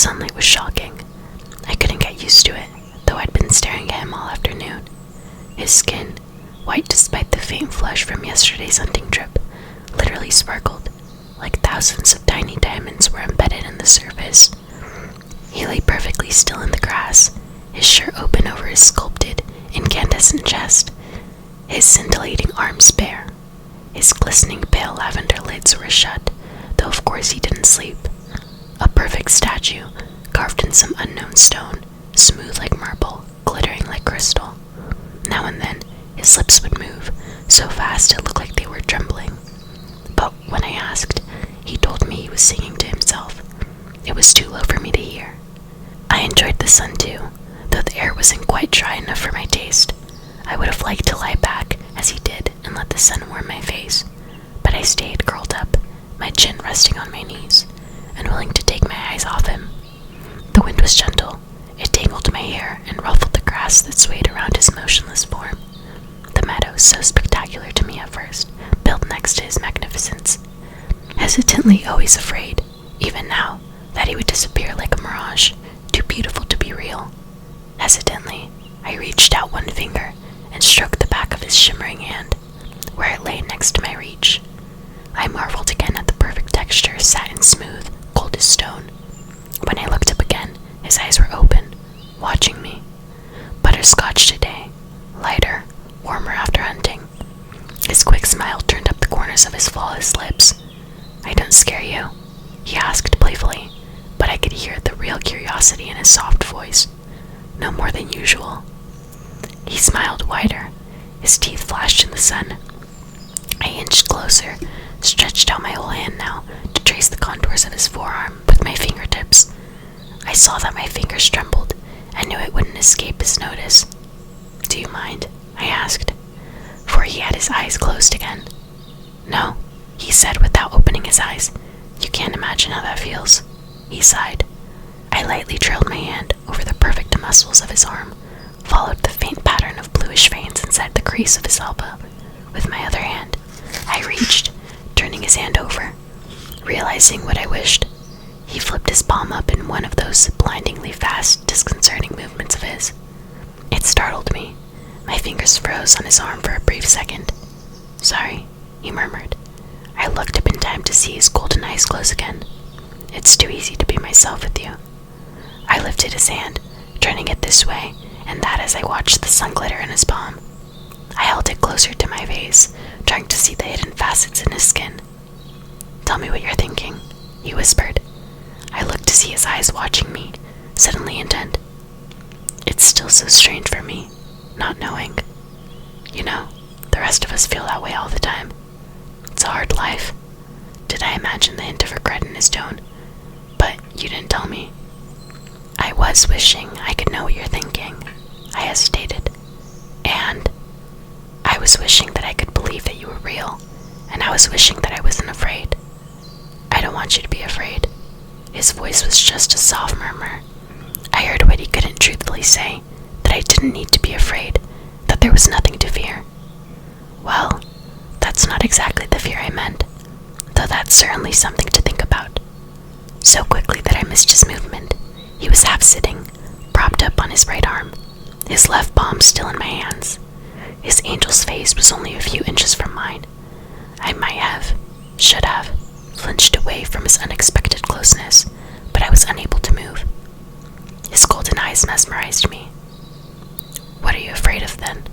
sunlight was shocking. I couldn't get used to it, though I'd been staring at him all afternoon. His skin, white despite the faint flush from yesterday's hunting trip, literally sparkled, like thousands of tiny diamonds were embedded in the surface. He lay perfectly still in the grass, his shirt open over his sculpted, incandescent chest, his scintillating arms bare. His glistening pale lavender lids were shut, though of course he didn't sleep. A perfect statue, carved in some unknown stone, smooth like marble, glittering like crystal. Now and then, his lips would move, so fast it looked like they were trembling. But when I asked, he told me he was singing to himself. It was too low for me to hear. I enjoyed the sun too, though the air wasn't quite dry enough for my taste. I would have liked to lie back, as he did, and let the sun warm my face, but I stayed curled up, my chin resting on my knees, unwilling to take my eyes off him. The wind was gentle. It tangled my hair and ruffled the grass that swayed around his motionless form. The meadow, so spectacular to me at first, built next to his magnificence. Hesitantly, always afraid, even now, that he would disappear like a mirage, too beautiful to be real. Hesitantly, I reached out one finger and stroked the back of his shimmering hand, where it lay next to my reach. I marveled again at the perfect texture, satin smooth, cold as stone. When I looked up again, his eyes were open, watching me. Butterscotch today, lighter, warmer after hunting. His quick smile turned up the corners of his flawless lips. "I don't scare you?" he asked playfully, but I could hear the real curiosity in his soft voice. "No more than usual." He smiled wider. His teeth flashed in the sun. I inched closer, stretched out my whole hand now to trace the contours of his forearm with my fingertips. I saw that my fingers trembled and knew it wouldn't escape his notice. "Do you mind?" I asked, for he had his eyes closed again. "No," he said without opening his eyes. "You can't imagine how that feels." He sighed. I lightly trailed my hand over the perfect muscles of his arm, followed the faint pattern of bluish veins inside the crease of his elbow. With my other hand, I reached, turning his hand over. Realizing what I wished, he flipped his palm up in one of those blindingly fast, disconcerting movements of his. It startled me. My fingers froze on his arm for a brief second. "Sorry," he murmured. I looked up in time to see his golden eyes close again. "It's too easy to be myself with you." I lifted his hand, turning it this way and that as I watched the sun glitter in his palm. I held it closer to my face, trying to see the hidden facets in his skin. "Tell me what you're thinking," he whispered. I looked to see his eyes watching me, suddenly intent. It's still so strange for me, not knowing. You know, the rest of us feel that way all the time. It's a hard life. Did I imagine the hint of regret in his tone? But you didn't tell me. I was wishing I could know what you're thinking. I hesitated. And I was wishing that I could believe that you were real, and I was wishing that I wasn't afraid. I don't want you to be afraid. His voice was just a soft murmur. I heard what he couldn't truthfully say, that I didn't need to be afraid, that there was nothing to fear. Well, that's not exactly the fear I meant, though that's certainly something to think about. So quickly that I missed his movement. He was half-sitting, propped up on his right arm, his left palm still in my hands. His angel's face was only a few inches from mine. I might have, should have, flinched away from his unexpected closeness, but I was unable to move. His golden eyes mesmerized me. "What are you afraid of, then?"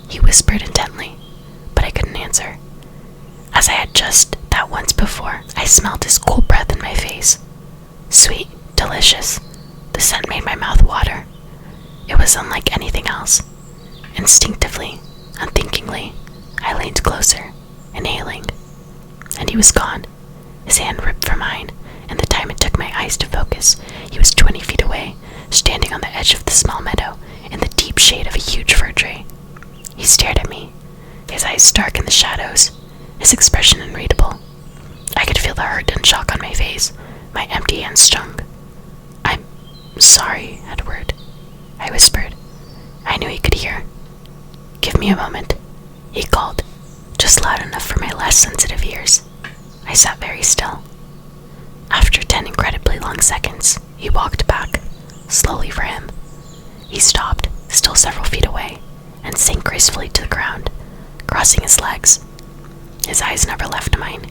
he whispered intently, but I couldn't answer. As I had just that once before, I smelled his cool breath in my face. Sweet, delicious. The scent made my mouth water. It was unlike anything else. Instinctively, unthinkingly, I leaned closer, inhaling. And he was gone. His hand ripped from mine, and the time it took my eyes to focus, he was 20 feet away, standing on the edge of the small meadow, in the deep shade of a huge fir tree. He stared at me, his eyes dark in the shadows, his expression unreadable. I could feel the hurt and shock on my face, my empty hands strung. "I'm sorry, Edward," I whispered. I knew he could hear. "Give me a moment," he called, just loud enough for my less sensitive ears. I sat very still. After 10 incredibly long seconds, he He walked back, slowly for him. He stopped, still several feet away, and sank gracefully to the ground, crossing his legs. His eyes never left mine.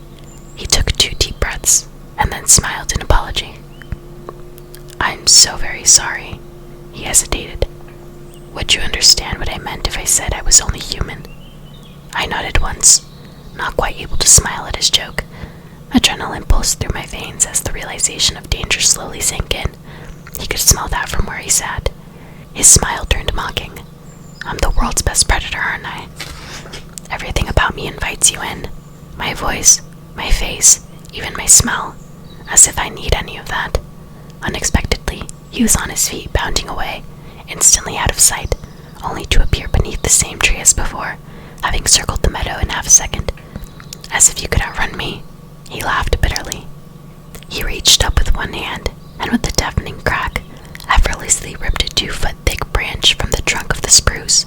He took 2 deep breaths, and then smiled in apology. "I'm so very sorry," he hesitated. "Would you understand what I meant if I said I was only human?" I nodded once, not quite able to smile at his joke. Adrenaline pulsed through my veins as the realization of danger slowly sank in. He could smell that from where he sat. His smile turned mocking. "I'm the world's best predator, aren't I? Everything about me invites you in. My voice, my face, even my smell. As if I need any of that." Unexpectedly, he was on his feet, bounding away, instantly out of sight, only to appear beneath the same tree as before, having circled the meadow in half a second. "As if you could outrun me," he laughed bitterly. He reached up with one hand, and with a deafening crack, effortlessly ripped a 2-foot-thick branch from the trunk of the spruce.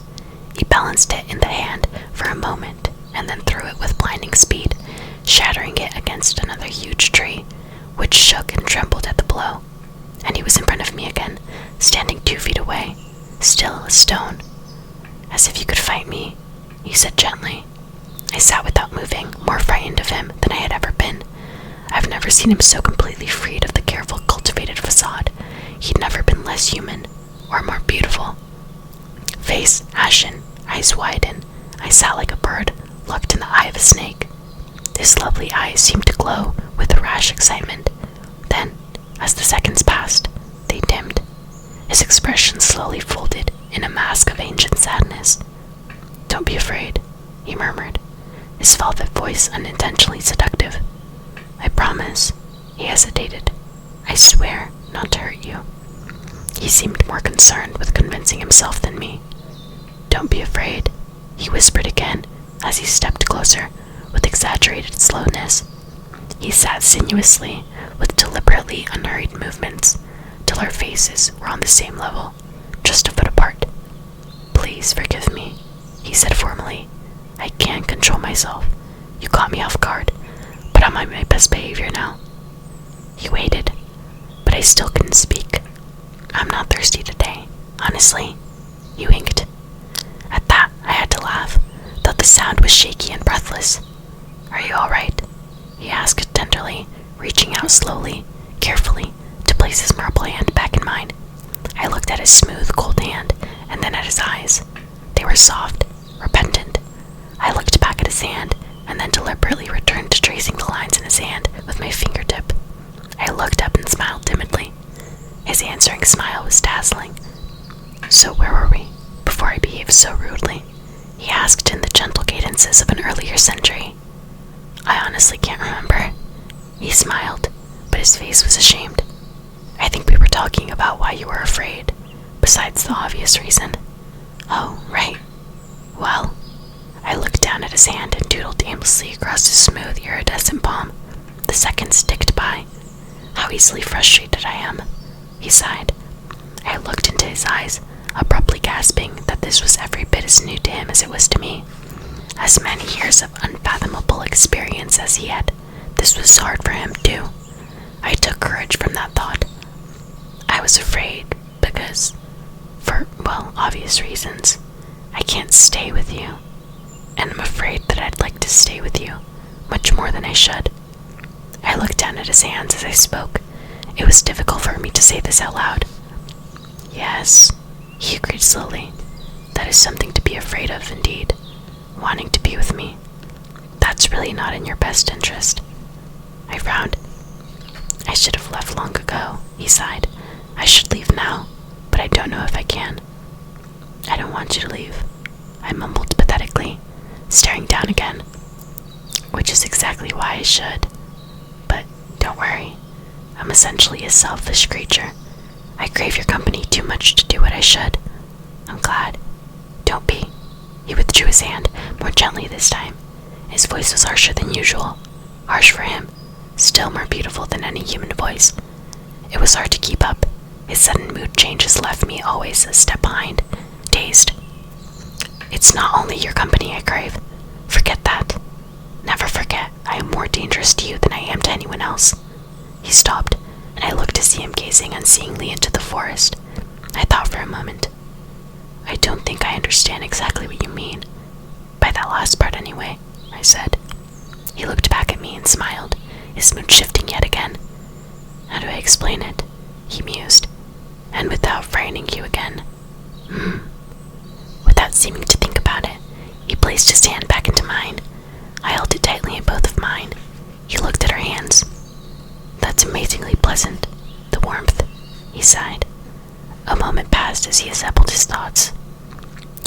He balanced it in the hand for a moment, and then threw it with blinding speed, shattering it against another huge tree, which shook and trembled at the blow. And he was in front of me again, standing 2 feet away, still a stone. "As if you could fight me," he said gently. I sat without moving, more frightened of him than I had ever been. I've never seen him so completely freed of the careful, cultivated facade. He'd never been less human, or more beautiful. Face ashen, eyes widened, I sat like a bird, locked in the eye of a snake. His lovely eyes seemed to glow with a rash excitement. Then, as the seconds passed, they dimmed. His expression slowly folded in a mask of ancient sadness. "Don't be afraid," he murmured, his velvet voice unintentionally seductive. "I promise." He hesitated. "I swear not to hurt you." He seemed more concerned with convincing himself than me. "Don't be afraid," he whispered again as he stepped closer with exaggerated slowness. He sat sinuously with deliberately unhurried movements till our faces were on the same level, just a foot apart. "Please forgive me," he said formally. "I can't control myself. You caught me off guard, but I'm on my best behavior now." He waited, but I still couldn't speak. "I'm not thirsty today, honestly," he winked. At that, I had to laugh, though the sound was shaky and breathless. "Are you all right?" he asked tenderly, reaching out slowly, carefully, to place his marble hand back in mine. I looked at his smooth, cold hand, and then at his eyes. They were soft, repentant. I looked back at his hand, and then deliberately returned to tracing the lines in his hand with my fingertip. I looked up and smiled timidly. His answering smile was dazzling. "So where were we, before I behaved so rudely?" he asked in the gentle cadences of an earlier century. "I honestly can't remember." He smiled, but his face was ashamed. "I think we were talking about why you were afraid, besides the obvious reason." "Oh, right. Well," I looked down at his hand and doodled aimlessly across his smooth, iridescent palm. The seconds ticked by. "How easily frustrated I am," he sighed. I looked into his eyes, abruptly gasping that this was every bit as new to him as it was to me. As many years of unfathomable experience as he had, this was hard for him too. I took courage from that thought. "I was afraid because, for, well, obvious reasons, I can't stay with you. And I'm afraid that I'd like to stay with you, much more than I should." I looked down at his hands as I spoke. It was difficult for me to say this out loud. "Yes," he agreed slowly. "That is something to be afraid of, indeed. Wanting to be with me. That's really not in your best interest." I frowned. "I should have left long ago," he sighed. "I should leave now, but I don't know if I can." "I don't want you to leave," I mumbled pathetically, staring down again. "Which is exactly why I should. But don't worry, I'm essentially a selfish creature. I crave your company too much to do what I should. I'm glad. Don't be." He withdrew his hand, more gently this time. His voice was harsher than usual. Harsh for him, still more beautiful than any human voice. It was hard to keep up. His sudden mood changes left me always a step behind, dazed. "It's not only your company I crave. Forget that. Never forget I am more dangerous to you than I am to anyone else." He stopped, and I looked to see him gazing unseeingly into the forest. I thought for a moment. I don't think I understand exactly what you mean. By that last part anyway, I said. He looked back at me and smiled, his mood shifting yet again. How do I explain it? He mused. And without frightening you again. Without seeming to think about it, he placed his hand back into mine. I held it tightly in both of mine. He looked at our hands. That's amazingly pleasant. The warmth, he sighed. A moment passed as he assembled his thoughts.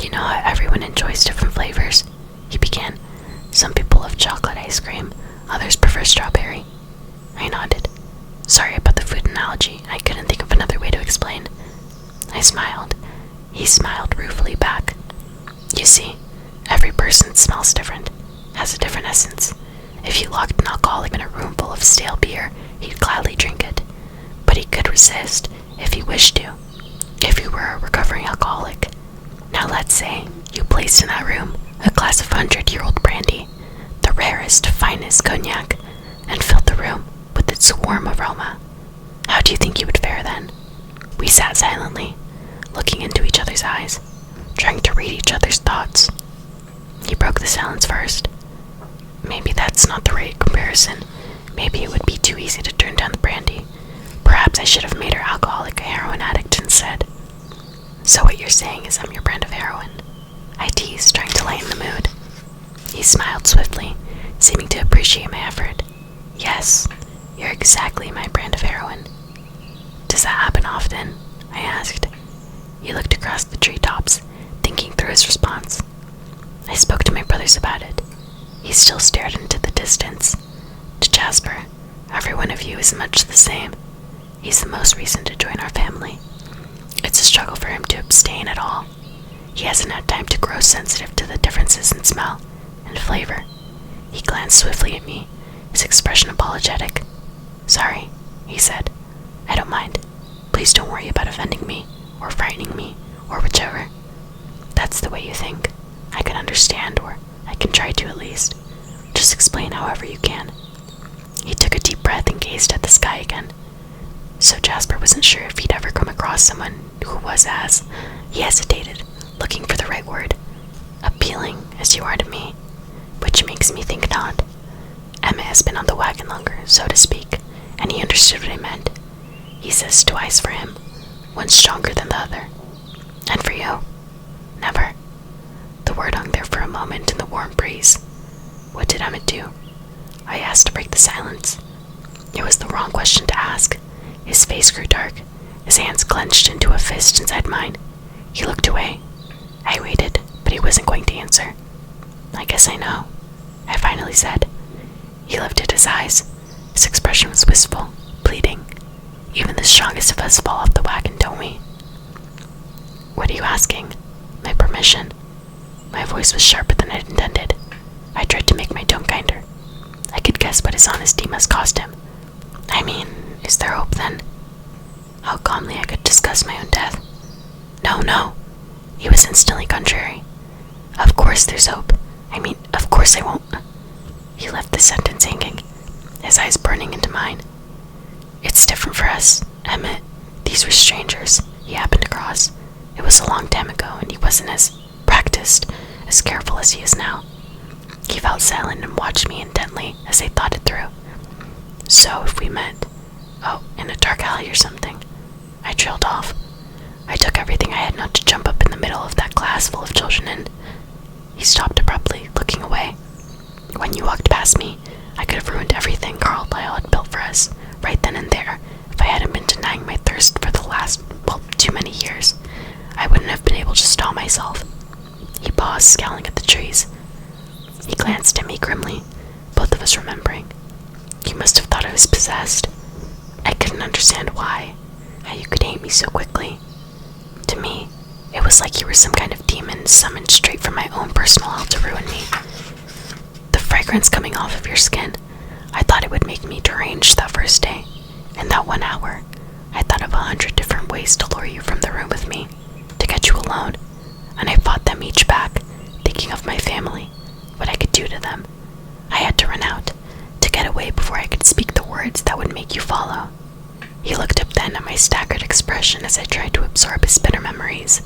You know how everyone enjoys different flavors, he began. Some people love chocolate ice cream, others prefer strawberry. I nodded. Sorry about the food analogy, I couldn't think of another way to explain. I smiled. He smiled ruefully back. You see, every person smells different, has a different essence. If you locked an alcoholic in a room full of stale beer, he'd gladly drink it. But he could resist, if he wished to, if he were a recovering alcoholic. Now let's say you placed in that room a glass of 100-year-old brandy, the rarest, finest cognac, and filled the room with its warm aroma. How do you think you would fare then? We sat silently, looking into each other's eyes, trying to read each other's thoughts. He broke the silence first. Maybe that's not the right comparison. Maybe it would be too easy to turn down the brandy. Perhaps I should have made her alcoholic a heroin addict instead. So what you're saying is I'm your brand of heroin? I teased, trying to lighten the mood. He smiled swiftly, seeming to appreciate my effort. Yes, you're exactly my brand of heroin. Does that happen often? I asked. He looked across the treetops, thinking through his response. I spoke to my brothers about it. He still stared into the distance. To Jasper, every one of you is much the same. He's the most recent to join our family. It's a struggle for him to abstain at all. He hasn't had time to grow sensitive to the differences in smell and flavor. He glanced swiftly at me, his expression apologetic. Sorry, he said. I don't mind. Please don't worry about offending me, or frightening me, or whichever. That's the way you think. I can understand, or I can try to at least. Just explain however you can. He took a deep breath and gazed at the sky again. So Jasper wasn't sure if he'd ever come across someone who was as, he hesitated, looking for the right word, appealing as you are to me, which makes me think not. Emmett has been on the wagon longer, so to speak, and he understood what I meant. He says twice for him, one stronger than the other. And for you? Never. The word hung there for a moment in the warm breeze. What did Emmett do? I asked to break the silence. It was the wrong question to ask. His face grew dark, his hands clenched into a fist inside mine. He looked away. I waited, but he wasn't going to answer. I guess I know, I finally said. He lifted his eyes. His expression was wistful, pleading. Even the strongest of us fall off the wagon, don't we? What are you asking? My permission? My voice was sharper than I'd intended. I tried to make my tone kinder. I could guess what his honesty must cost him. I mean, is there hope then? How calmly I could discuss my own death. No. He was instantly contrary. Of course there's hope. I mean, of course I won't. He left the sentence hanging, his eyes burning into mine. It's different for us, Emmett. These were strangers he happened across. It was a long time ago, and he wasn't as practiced, as careful as he is now. He felt silent and watched me intently as I thought it through. So if we met, in a dark alley or something, I trailed off. I took everything I had not to jump up in the middle of that class full of children and... He stopped abruptly, looking away. When you walked past me, I could have ruined everything Carl Lyle had built for us, right then and there, if I hadn't been denying my thirst for the last, too many years. I wouldn't have been able to stall myself. He paused, scowling at the trees. He glanced at me grimly, both of us remembering. He must have thought I was possessed. I couldn't understand why, how you could hate me so quickly. To me, it was like you were some kind of demon summoned straight from my own personal hell to ruin me. The fragrance coming off of your skin, I thought it would make me deranged that first day. In that 1 hour, I thought of 100 different ways to lure you from the room with me, to get you alone, and I fought them each back, thinking of my family, what I could do to them. I had to run out, to get away before I could speak the words that would make you follow. He looked up then at my staggered expression as I tried to absorb his bitter memories.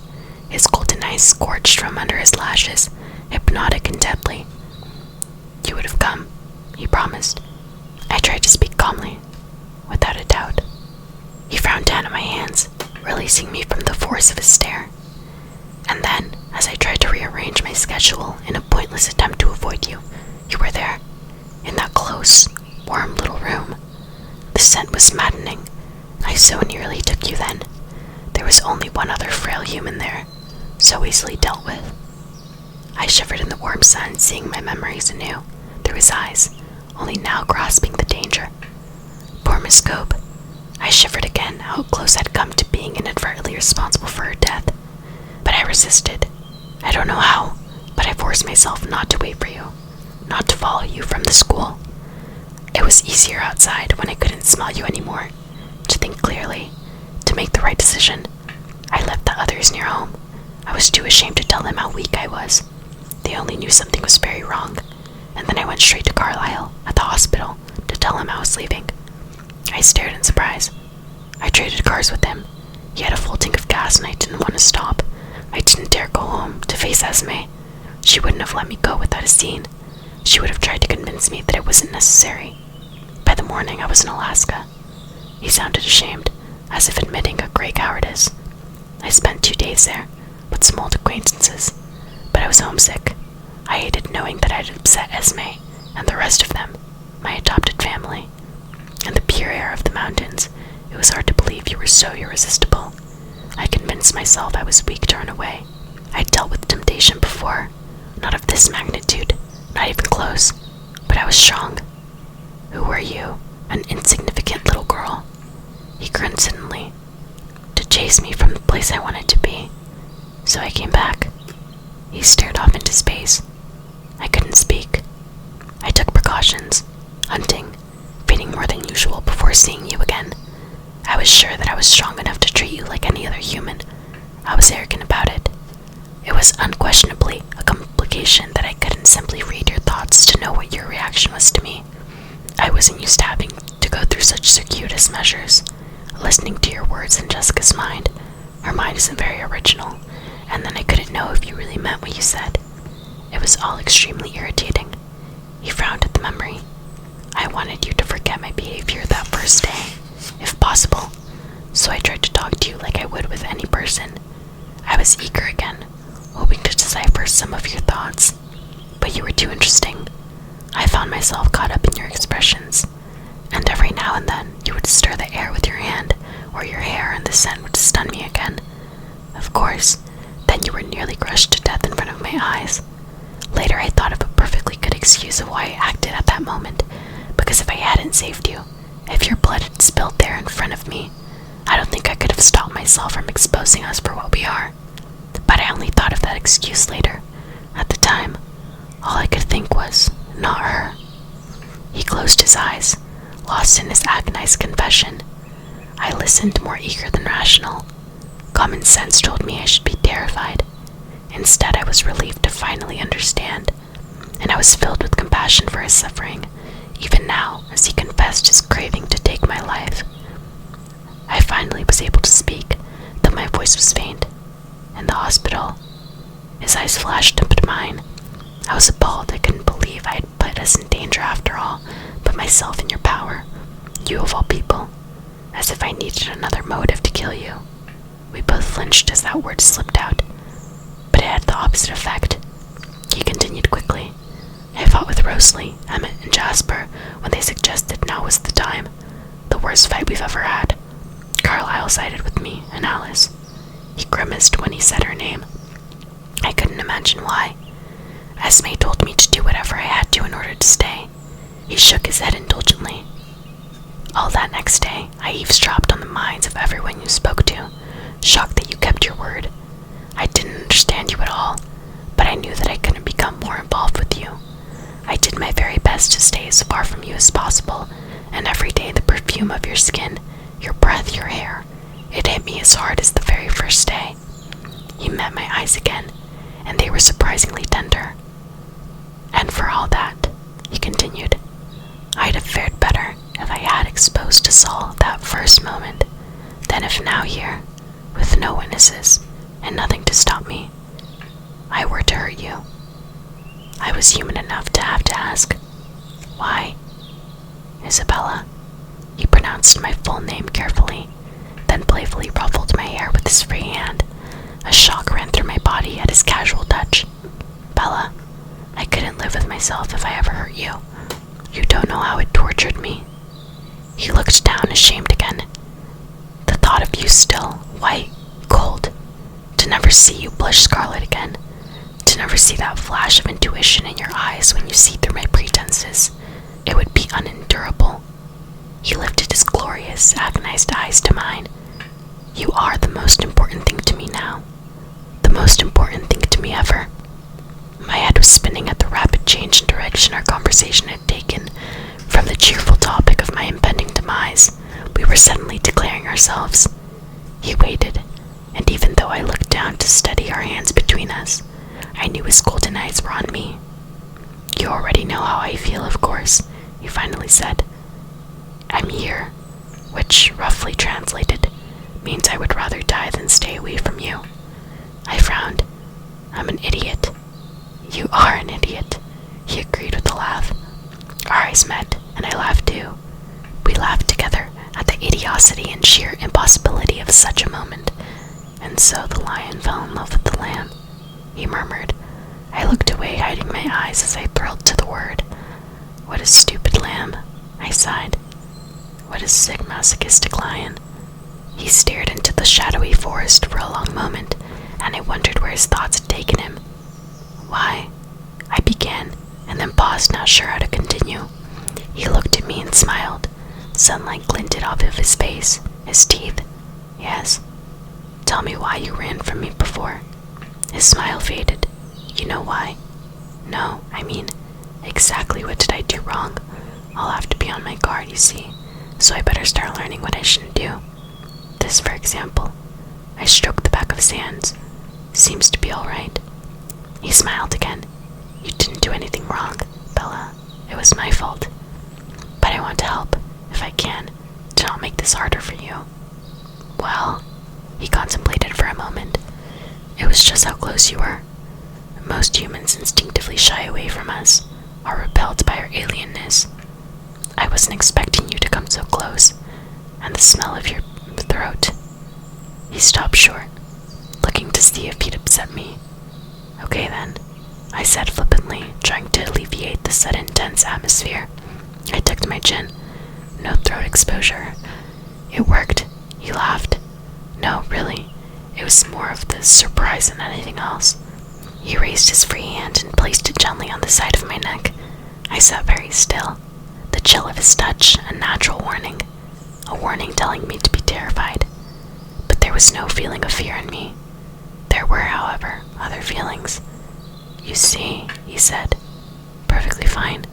His golden eyes scorched from under his lashes, hypnotic and deadly. "You would have come," he promised. I tried to speak calmly, without a doubt. He frowned down at my hands, releasing me from the force of his stare. And then, as I tried to rearrange my schedule in a pointless attempt to avoid you, you were there, in that close, warm little room. The scent was maddening. I so nearly took you then. There was only one other frail human there, so easily dealt with. I shivered in the warm sun, seeing my memories anew, through his eyes, only now grasping the danger. Poor Miss Cope. I shivered again, how close I'd come to being inadvertently responsible for her death. But I resisted. I don't know how, but I forced myself not to wait for you, not to follow you from the school. It was easier outside when I couldn't smell you anymore, to think clearly, to make the right decision. I left the others near home. I was too ashamed to tell them how weak I was. They only knew something was very wrong, and then I went straight to Carlisle, at the hospital, to tell him I was leaving. I stared in surprise. I traded cars with him. He had a full tank of gas and I didn't want to stop. I didn't dare go home to face Esme. She wouldn't have let me go without a scene. She would have tried to convince me that it wasn't necessary. By the morning, I was in Alaska. He sounded ashamed, as if admitting a great cowardice. I spent 2 days there, with some old acquaintances, but I was homesick. I hated knowing that I'd upset Esme and the rest of them, my adopted family. And the pure air of the mountains, it was hard to believe you were so irresistible. I convinced myself I was weak to run away. I'd dealt with temptation before, not of this magnitude, not even close, but I was strong. Who were you? An insignificant little girl? He grinned suddenly. To chase me from the place I wanted to be. So I came back. He stared off into space. I couldn't speak. I took precautions, hunting, feeding more than usual before seeing you again. I was sure that I was strong enough to treat you like any other human. I was arrogant about it. It was unquestionably a complication that I couldn't simply read your thoughts to know what your reaction was to me. I wasn't used to having to go through such circuitous measures, listening to your words in Jessica's mind. Her mind isn't very original, and then I couldn't know if you really meant what you said. It was all extremely irritating. He frowned at the memory. I wanted you to forget my behavior that first day, if possible, so I tried to talk to you like I would with any person. I was eager again, hoping to decipher some of your thoughts, but you were too interesting. I found myself caught up in your expressions, and every now and then you would stir the air with your hand, or your hair and the scent would stun me again. Of course, then you were nearly crushed to death in front of my eyes. Later I thought of a perfectly good excuse of why I acted at that moment, because if I hadn't saved you, if your blood had spilled there in front of me, I don't think I could have stopped myself from exposing us for what we are. But I only thought of that excuse later. At the time, all I could think was, not her. He closed his eyes, lost in his agonized confession. I listened, more eager than rational. Common sense told me I should be terrified. Instead, I was relieved to finally understand, and I was filled with compassion for his suffering, even now as he confessed his craving to take my life. I finally was able to speak, though my voice was faint. In the hospital, his eyes flashed up at mine. I was appalled. I couldn't believe I had put us in danger after all, put myself in your power, you of all people, as if I needed another motive to kill you. We both flinched as that word slipped out, but it had the opposite effect. He continued quickly. I fought with Rosalie, Emmett, and Jasper when they suggested now was the time. The worst fight we've ever had. Carlisle sided with me and Alice. He grimaced when he said her name. I couldn't imagine why. Esme told me to do whatever I had to in order to stay. He shook his head indulgently. All that next day, I eavesdropped on the minds of everyone you spoke to, shocked that you kept your word. I didn't understand you at all, but I knew that I couldn't become more involved with you. I did my very best to stay as far from you as possible, and every day the perfume of your skin, your breath, your hair, it hit me as hard as the very first day. You met my eyes again, and they were surprisingly tender. And for all that, he continued, I'd have fared better if I had exposed to us all that first moment, then if now here, with no witnesses and nothing to stop me, I were to hurt you, I was human enough to have to ask, why? Isabella. He pronounced my full name carefully, then playfully ruffled my hair with his free hand. A shock ran through my body at his casual touch. Bella, I couldn't live with myself if I ever hurt you. You don't know how it tortured me. He looked down, ashamed again. The thought of you still, white, cold, to never see you blush scarlet again, to never see that flash of intuition in your eyes when you see through my pretenses, it would be unendurable. He lifted his glorious, agonized eyes to mine. You are the most important thing to me now. The most important thing to me ever. My head was spinning at the rapid change in direction our conversation had taken. From the cheerful topic of my impending demise, we were suddenly declaring ourselves. He waited, and even though I looked down to steady our hands between us, I knew his golden eyes were on me. You already know how I feel, of course, he finally said. I'm here, which, roughly translated, means I would rather die than stay away from you. I frowned. I'm an idiot. You are an idiot, he agreed with a laugh. Our eyes met, and I laughed too. We laughed together at the idiocy and sheer impossibility of such a moment. And so the lion fell in love with the lamb, he murmured. I looked away, hiding my eyes as I thrilled to the word. What a stupid lamb, I sighed. What a sick, masochistic lion. He stared into the shadowy forest for a long moment, and I wondered where his thoughts had taken him. Why? I began, and then paused, not sure how to continue. He looked at me and smiled. Sunlight glinted off of his face, his teeth. Yes. Tell me why you ran from me before. His smile faded. You know why? No, I mean, exactly what did I do wrong? I'll have to be on my guard, you see, so I better start learning what I shouldn't do. This, for example. I stroked the back of his hands. Seems to be all right. He smiled again. You didn't do anything wrong, Bella. It was my fault. But I want to help, if I can, to not make this harder for you. Well, he contemplated for a moment. It was just how close you were. Most humans instinctively shy away from us, are repelled by our alienness. I wasn't expecting you to come so close, and the smell of your throat. He stopped short, looking to see if he'd upset me. Okay then, I said flippantly, trying to alleviate the sudden tense atmosphere. I tucked my chin. No throat exposure. It worked, he laughed. No, really, it was more of the surprise than anything else. He raised his free hand and placed it gently on the side of my neck. I sat very still, the chill of his touch a natural warning, a warning telling me to be terrified. But there was no feeling of fear in me. There were, however, other feelings. You see, he said, perfectly fine.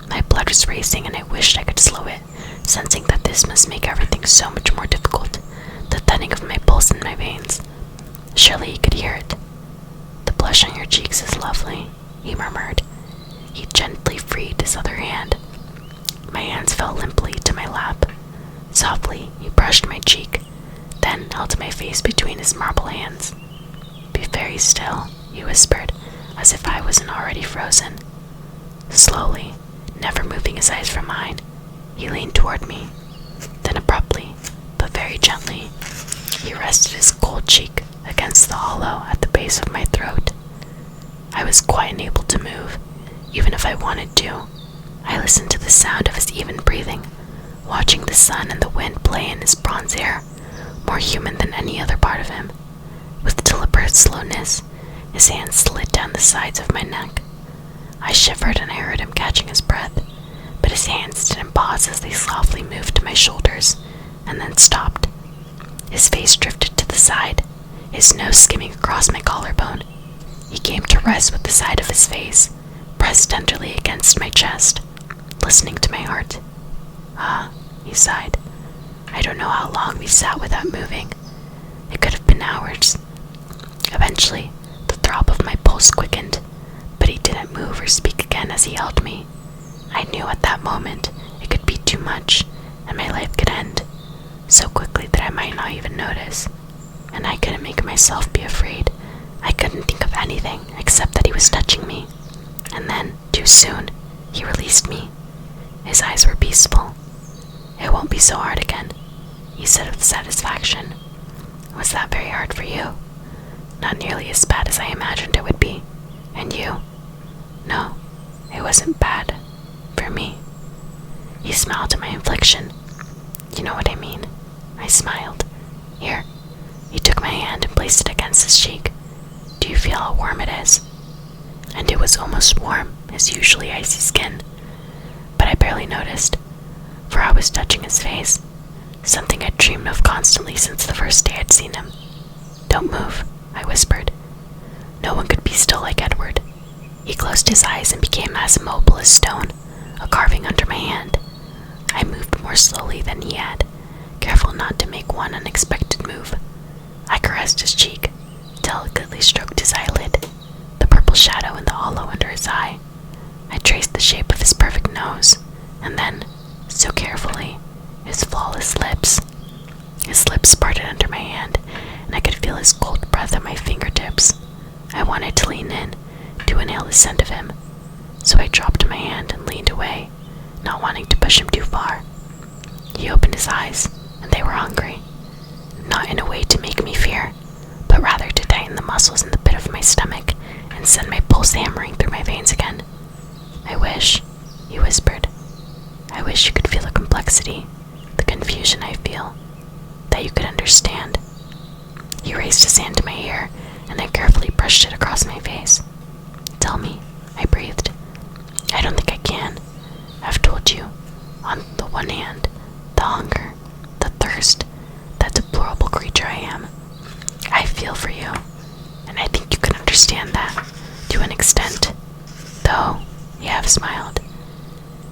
My blood was racing and I wished I could slow it, sensing that this must make everything so much more difficult, the thudding of my pulse in my veins. Surely he could hear it. The blush on your cheeks is lovely, he murmured. He gently freed his other hand. My hands fell limply to my lap. Softly, he brushed my cheek, then held my face between his marble hands. Be very still, he whispered, as if I wasn't already frozen. Slowly, never moving his eyes from mine, he leaned toward me. Then abruptly, but very gently, he rested his cold cheek against the hollow at the base of my throat. I was quite unable to move, even if I wanted to. I listened to the sound of his even breathing, watching the sun and the wind play in his bronze hair, more human than any other part of him. With deliberate slowness, his hands slid down the sides of my neck. I shivered and I heard him catching his breath, but his hands didn't pause as they softly moved to my shoulders, and then stopped. His face drifted to the side, his nose skimming across my collarbone. He came to rest with the side of his face, pressed tenderly against my chest, listening to my heart. Ah, he sighed. I don't know how long we sat without moving. It could have been hours. Eventually, the throb of my pulse quickened, but he didn't move or speak again as he held me. I knew at that moment it could be too much, and my life could end so quickly that I might not even notice. And I couldn't make myself be afraid. I couldn't think of anything except that he was touching me. And then, too soon, he released me. His eyes were peaceful. "It won't be so hard again," he said with satisfaction. "Was that very hard for you?" "Not nearly as bad as I imagined it would be. And you?" "No, it wasn't bad. For me." He smiled at my infliction. "You know what I mean." I smiled. "Here." He took my hand and placed it against his cheek. "Do you feel how warm it is?" And it was almost warm, his usually icy skin. But I barely noticed, for I was touching his face, something I'd dreamed of constantly since the first day I'd seen him. "Don't move," I whispered. No one could be still like Edward. He closed his eyes and became as immobile as stone, a carving under my hand. I moved more slowly than he had, careful not to make one unexpected move. I caressed his cheek, delicately stroked his eyelid, the purple shadow in the hollow under his eye. I traced the shape of his perfect nose, and then, so carefully, his flawless lips. His lips parted under my hand, and I could feel his cold breath at my fingertips. I wanted to lean in, to inhale the scent of him, so I dropped my hand and leaned away, not wanting to push him too far. He opened his eyes, and they were hungry, not in a way to make me fear, but rather to tighten the muscles in the pit of my stomach and send my pulse hammering through my veins again. "I wish," he whispered, "I wish you could feel the complexity, the confusion I feel, that you could understand." He raised his hand to my ear, and I carefully brushed it across my face. "Tell me," I breathed. "I don't think I can. I've told you, on the one hand, the hunger, the thirst, that deplorable creature I am. I feel for you, and I think you can understand that, to an extent, though," he half smiled.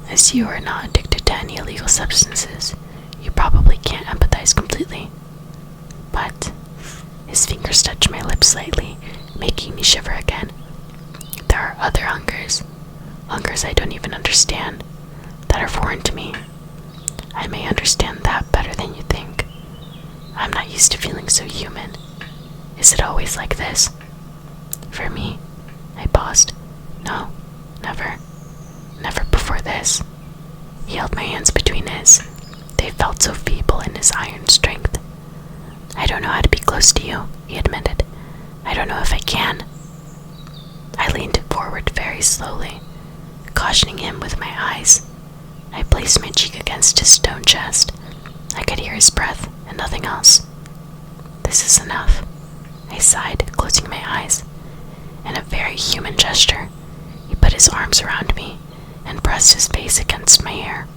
"As you are not addicted to any illegal substances, you probably can't empathize completely. But," his fingers touched my lips lightly, making me shiver again, "there are other hungers I don't even understand, that are foreign to me. I may understand that better than you think. I'm not used to feeling so human. Is it always like this?" "For me," I paused. "No, never. Never before this." He held my hands between his. They felt so feeble in his iron strength. "I don't know how to be close to you," he admitted. "I don't know if I can." I leaned forward very slowly, cautioning him with my eyes. I placed my cheek against his stone chest. I could hear his breath and nothing else. "This is enough," I sighed, closing my eyes. In a very human gesture, he put his arms around me and pressed his face against my hair.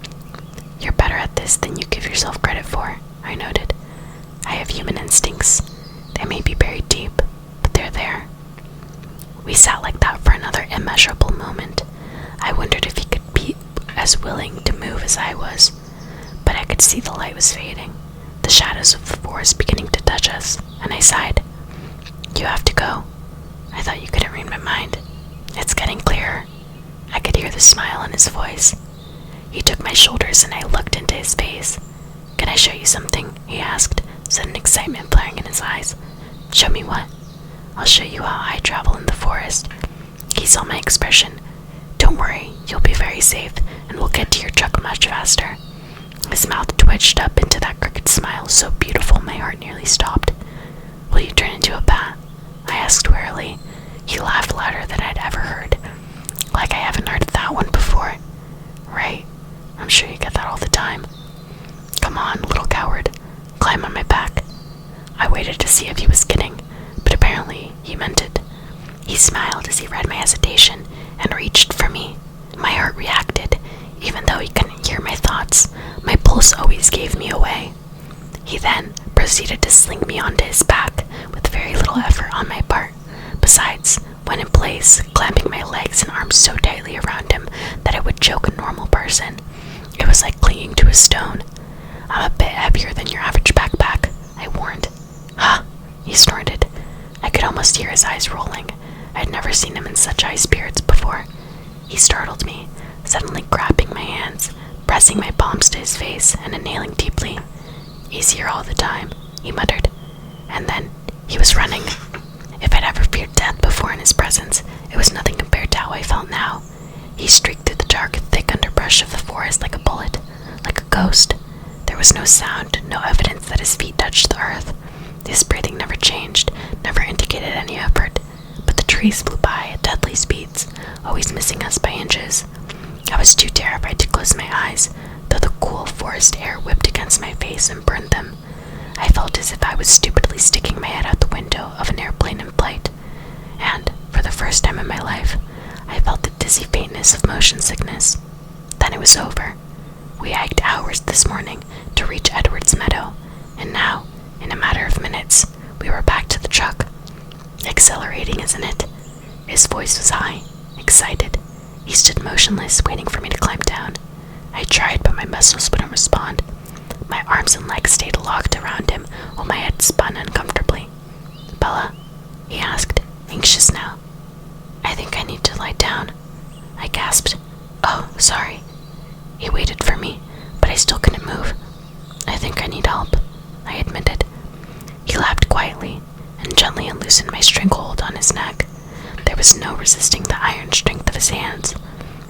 "You're better at this than you give yourself credit for," I noted. "I have human instincts. They may be buried deep, but they're there." We sat like that for another immeasurable moment. I wondered if he could be as willing to move as I was, but I could see the light was fading, the shadows of the forest beginning to touch us, and I sighed. "You have to go. I thought you couldn't read my mind." "It's getting clearer." I could hear the smile in his voice. He took my shoulders and I looked into his face. "Can I show you something?" he asked, sudden excitement flaring in his eyes. "Show me what?" "I'll show you how I travel in the forest." He saw my expression. "Don't worry, you'll be very safe, and we'll get to your truck much faster." His mouth twitched up into that crooked smile so beautiful my heart nearly stopped. "Will you turn into a bat?" I asked wearily. He laughed louder than I'd ever heard. "Like I haven't heard that one before." "Right, I'm sure you get that all the time." "Come on, little coward, climb on my back." I waited to see if he was kidding, but apparently he meant it. He smiled as he read my hesitation and reached for me. My heart reacted, even though he couldn't hear my thoughts. My pulse always gave me away. He then proceeded to sling me onto his back with very little effort on my part. Besides, when in place, clamping my legs and arms so tightly around him that it would choke a normal person. It was like clinging to a stone. "I'm a bit heavier than your average backpack," I warned. "Huh," he snorted. I could almost hear his eyes rolling. I had never seen him in such high spirits before. He startled me, suddenly grabbing my hands, pressing my palms to his face and inhaling deeply. "Easier all the time," he muttered, and then he was running. If I'd ever feared death before in his presence, it was nothing compared to how I felt now. He streaked through the dark, thick underbrush of the forest like a bullet, like a ghost. There was no sound, no evidence that his feet touched the earth. His breathing never changed, never indicated any effort, but the trees flew by at deadly speeds, always missing us by inches. I was too terrified to close my eyes, though the cool forest air whipped against my face and burned them. I felt as if I was stupidly sticking my head out the window of an airplane in flight, and, for the first time in my life, I felt the dizzy faintness of motion sickness. Then it was over. We hiked hours this morning to reach Edward's meadow, and now, in a matter of minutes, we were back to the truck. Exhilarating, isn't it? His voice was high, excited. He stood motionless, waiting for me to climb down. I tried, but my muscles wouldn't respond. My arms and legs stayed locked around him while my head spun uncomfortably. "Bella?" he asked, anxious now. "I think I need to lie down," I gasped. "Oh, sorry." He waited for me, but I still couldn't move. "I think I need help," I admitted. He laughed quietly and gently unloosened my stranglehold on his neck. There was no resisting the iron strength of his hands.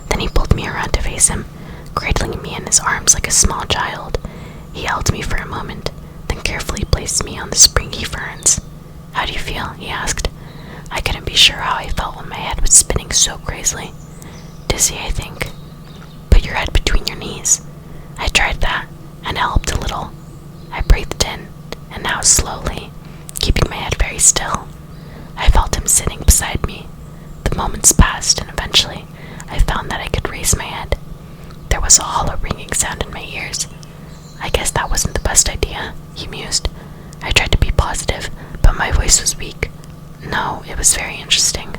Then he pulled me around to face him, cradling me in his arms like a small child. He held me for a moment, then carefully placed me on the springy ferns. "How do you feel?" he asked. I couldn't be sure how I felt when my head was spinning so crazily. "Dizzy, I think." "Put your head between your knees." I tried that, and it helped a little. I breathed in, and now slowly, keeping my head very still. I felt him sitting beside me. The moments passed, and eventually, I found that I could raise my head. There was a hollow ringing sound in my ears. "I guess that wasn't the best idea," he mused. I tried to be positive, but my voice was weak. "No, it was very interesting."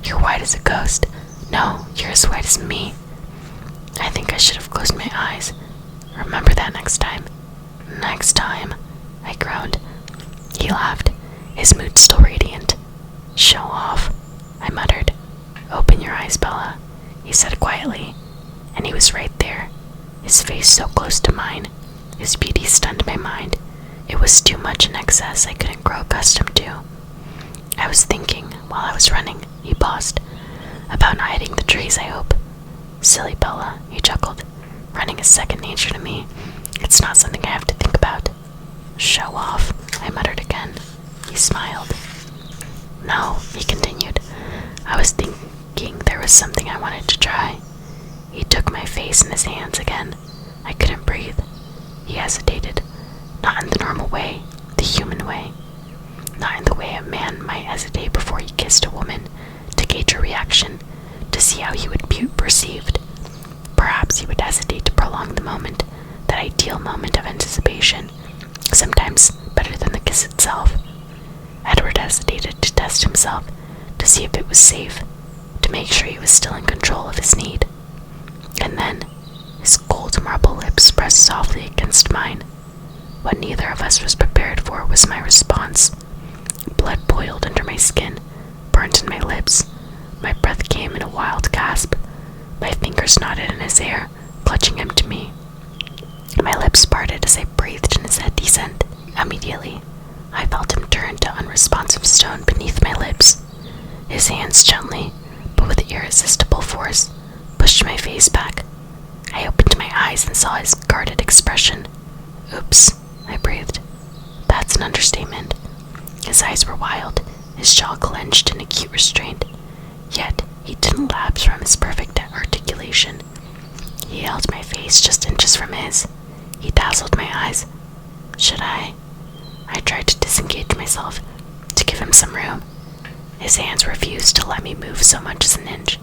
"You're white as a ghost." "No, you're as white as me." I think I should have closed my eyes. "Remember that next time." "Next time," I groaned. He laughed, his mood still radiant. "Show off," I muttered. "Open your eyes, Bella," he said quietly, and he was right there, his face so close to mine. His beauty stunned my mind. It was too much in excess I couldn't grow accustomed to. "I was thinking, while I was running," he paused, "about not hitting the trees, I hope." "Silly Bella," he chuckled. "Running is second nature to me. It's not something I have to think about." "Show off," I muttered again. He smiled. "No," he continued. "I was thinking there was something I wanted to try." He took my face in his hands again. I couldn't breathe. He hesitated, not in the normal way, the human way. Not in the way a man might hesitate before he kissed a woman, to gauge her reaction, to see how he would be perceived. Perhaps he would hesitate to prolong the moment, that ideal moment of anticipation, sometimes better than the kiss itself. Edward hesitated to test himself, to see if it was safe, to make sure he was still in control of his need. And then, his cold marble lips pressed softly against mine. What neither of us was prepared for was my response. Blood boiled under my skin, burnt in my lips. My breath came in a wild gasp. My fingers knotted in his hair, clutching him to me. My lips parted as I breathed in his head descent. Immediately, I felt him turn to unresponsive stone beneath my lips. His hands gently, but with irresistible force, pushed my face back. I opened my eyes and saw his guarded expression. "Oops," I breathed. That's an understatement. His eyes were wild, his jaw clenched in acute restraint. Yet, he didn't lapse from his perfect articulation. He held my face just inches from his. He dazzled my eyes. Should I? I tried to disengage myself, to give him some room. His hands refused to let me move so much as an inch.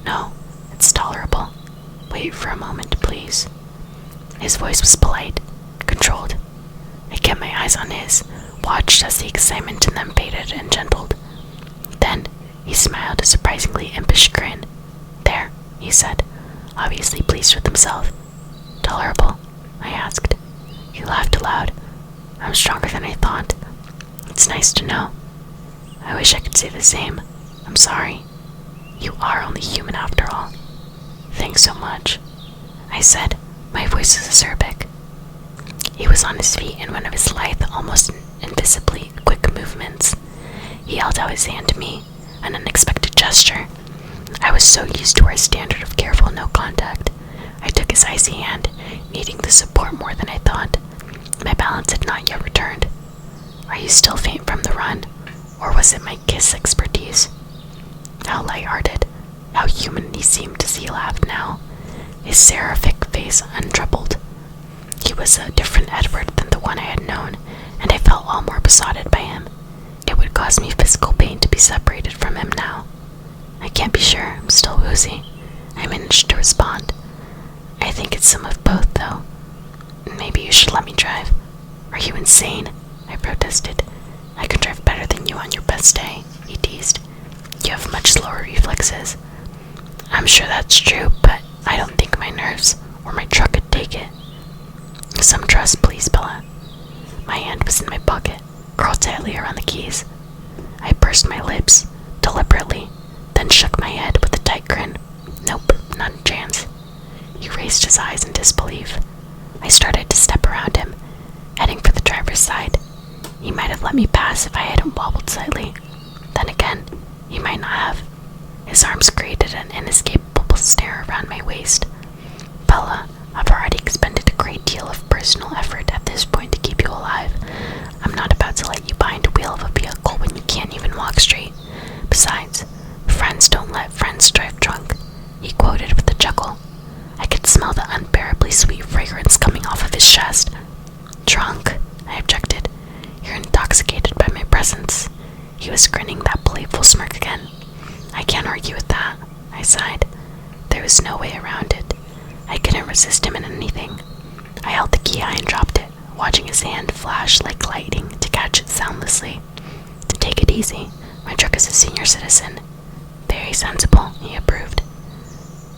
"No, it's tolerable. Wait for a moment, please." His voice was polite, controlled. I kept my eyes on his, watched as the excitement in them faded and gentled. Then, he smiled a surprisingly impish grin. "There," he said, obviously pleased with himself. "Tolerable?" I asked. He laughed aloud. "I'm stronger than I thought. It's nice to know. I wish I could say the same. I'm sorry. You are only human after all. Thanks so much." I said, my voice was acerbic. He was on his feet in one of his lithe, almost invisibly quick movements. He held out his hand to me, an unexpected gesture. I was so used to our standard of careful no contact. I took his icy hand, needing the support more than I thought. My balance had not yet returned. Are you still faint from the run, or was it my kiss expertise? How light-hearted, how human he seemed as he laughed now, his seraphic face untroubled. He was a different Edward than the one I had known, and I felt all more besotted by him. It would cause me physical pain to be separated from him now. I can't be sure, I'm still woozy. I managed to respond. I think it's some of both, though. Maybe you should let me drive. Are you insane? I protested. I could drive better than you on your best day, he teased. You have much slower reflexes. I'm sure that's true, but I don't think my nerves or my truck could take it. Some trust, please, Bella. My hand was in my pocket, curled tightly around the keys. I pursed my lips, deliberately, then shook my head with a tight grin. Nope, not a chance. He raised his eyes in disbelief. I started to step around him, heading for the driver's side. He might have let me pass if I hadn't wobbled slightly. Then again, he might not have. His arms created an inescapable snare around my waist. Bella, I've already expended a great deal of personal effort at this point to keep you alive. I'm not about to let you behind the wheel of a vehicle when you can't even walk straight. Besides, friends don't let friends drive drunk, he quoted with a chuckle. I could smell the unbearably sweet fragrance coming off of his chest. Drunk, I objected. You're intoxicated by my presence. He was grinning that playful smirk again. I can't argue with that, I sighed. There was no way around it. I couldn't resist him in anything. I held the key high and dropped it, watching his hand flash like lightning to catch it soundlessly. To take it easy, my truck is a senior citizen. Very sensible, he approved.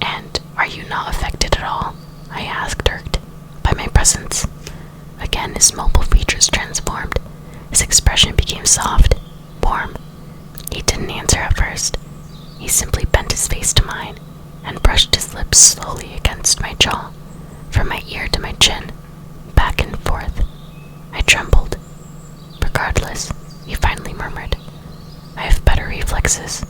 And are you not affected at all? I asked, irked by my presence. Again, his mobile features transformed. His expression became soft, warm. He didn't answer at first. He simply bent his face to mine and brushed his lips slowly against my jaw, from my ear to my chin, back and forth. I trembled. Regardless, he finally murmured, I have better reflexes.